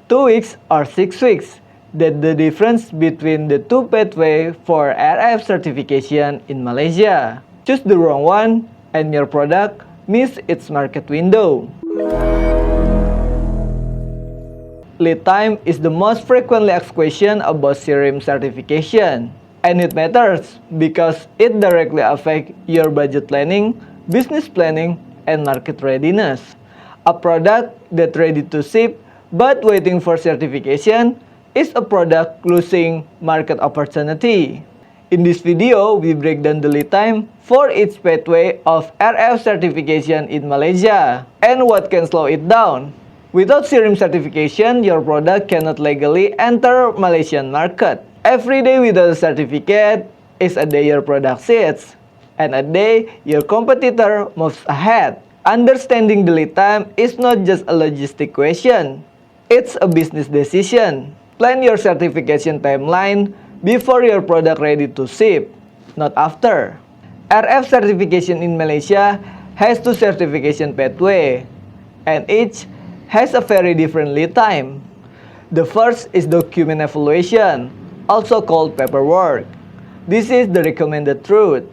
2 weeks or 6 weeks. That's the difference between the two pathways for RF certification in Malaysia. Choose the wrong one and your product miss its market window. Lead time is the most frequently asked question about SIRIM certification. And it matters because it directly affects your budget planning, business planning, and market readiness. A product that's ready to ship but waiting for certification is a product losing market opportunity. In this video, we break down the lead time for each pathway of RF certification in Malaysia and what can slow it down. Without SIRIM certification, your product cannot legally enter Malaysian market. Every day without a certificate is a day your product sits, and a day your competitor moves ahead. Understanding the lead time is not just a logistic question, it's a business decision. Plan your certification timeline before your product ready to ship, not after. RF certification in Malaysia has two certification pathways, and each has a very different lead time. The first is document evaluation, also called paperwork. This is the recommended route.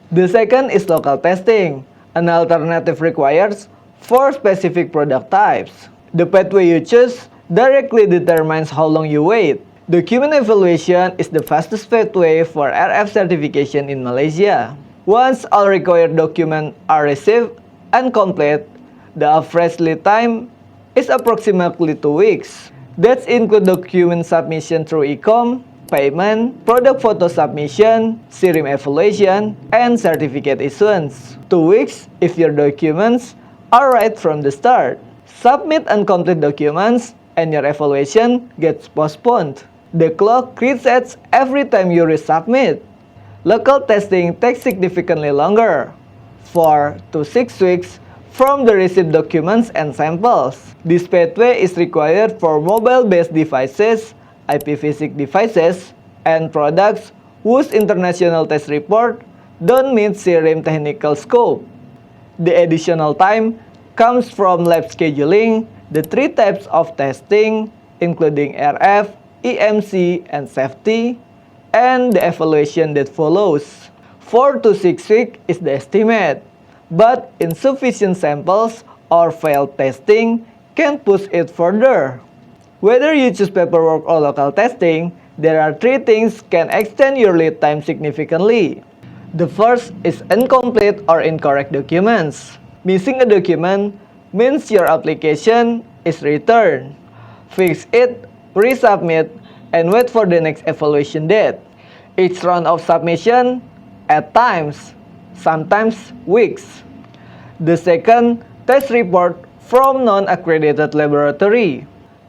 The second is local testing. An alternative requires 4 specific product types. The pathway you choose directly determines how long you wait. Document evaluation is the fastest pathway for RF certification in Malaysia. Once all required documents are received and complete, the average lead time is approximately 2 weeks. That includes document submission through e-com, payment, product photo submission, SIRIM evaluation, and certificate issuance. 2 weeks if your documents are right from the start. Submit incomplete documents and your evaluation gets postponed. The clock resets every time you resubmit. Local testing takes significantly longer, 4 to 6 weeks from the received documents and samples. This pathway is required for mobile-based devices, IPv6 devices, and products whose international test report don't meet SIRIM technical scope. The additional time comes from lab scheduling, the 3 types of testing, including RF, EMC, and safety, and the evaluation that follows. 4 to 6 weeks is the estimate, but insufficient samples or failed testing can push it further. Whether you choose paperwork or local testing, there are 3 things can extend your lead time significantly. The first is incomplete or incorrect documents. Missing a document means your application is returned. Fix it, resubmit, and wait for the next evaluation date. Each round of submission at times, sometimes weeks. The second, test report from non-accredited laboratory.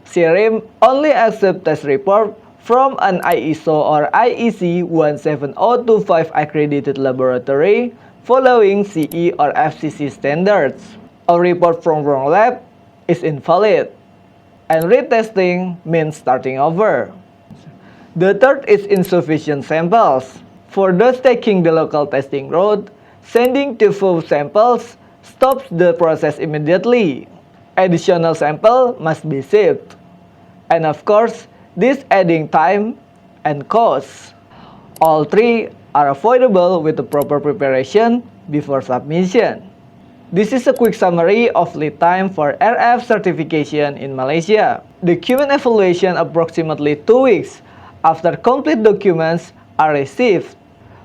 SIRIM only accepts test report from an ISO or IEC 17025 accredited laboratory following CE or FCC standards. A report from wrong lab is invalid, and retesting means starting over. The third is insufficient samples. For those taking the local testing route, sending too few samples stops the process immediately. Additional sample must be shipped. And of course, this adding time and cost. All 3 are avoidable with the proper preparation before submission. This is a quick summary of lead time for RF certification in Malaysia. Document evaluation approximately 2 weeks after complete documents are received.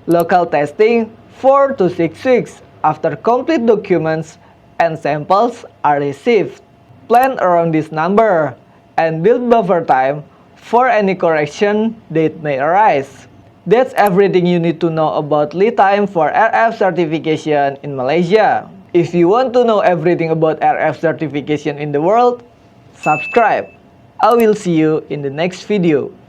Local testing 4 to 6 weeks after complete documents and samples are received. Plan around this number and build buffer time for any correction that may arise. That's everything you need to know about lead time for RF certification in Malaysia. If you want to know everything about RF certification in the world, subscribe. I will see you in the next video.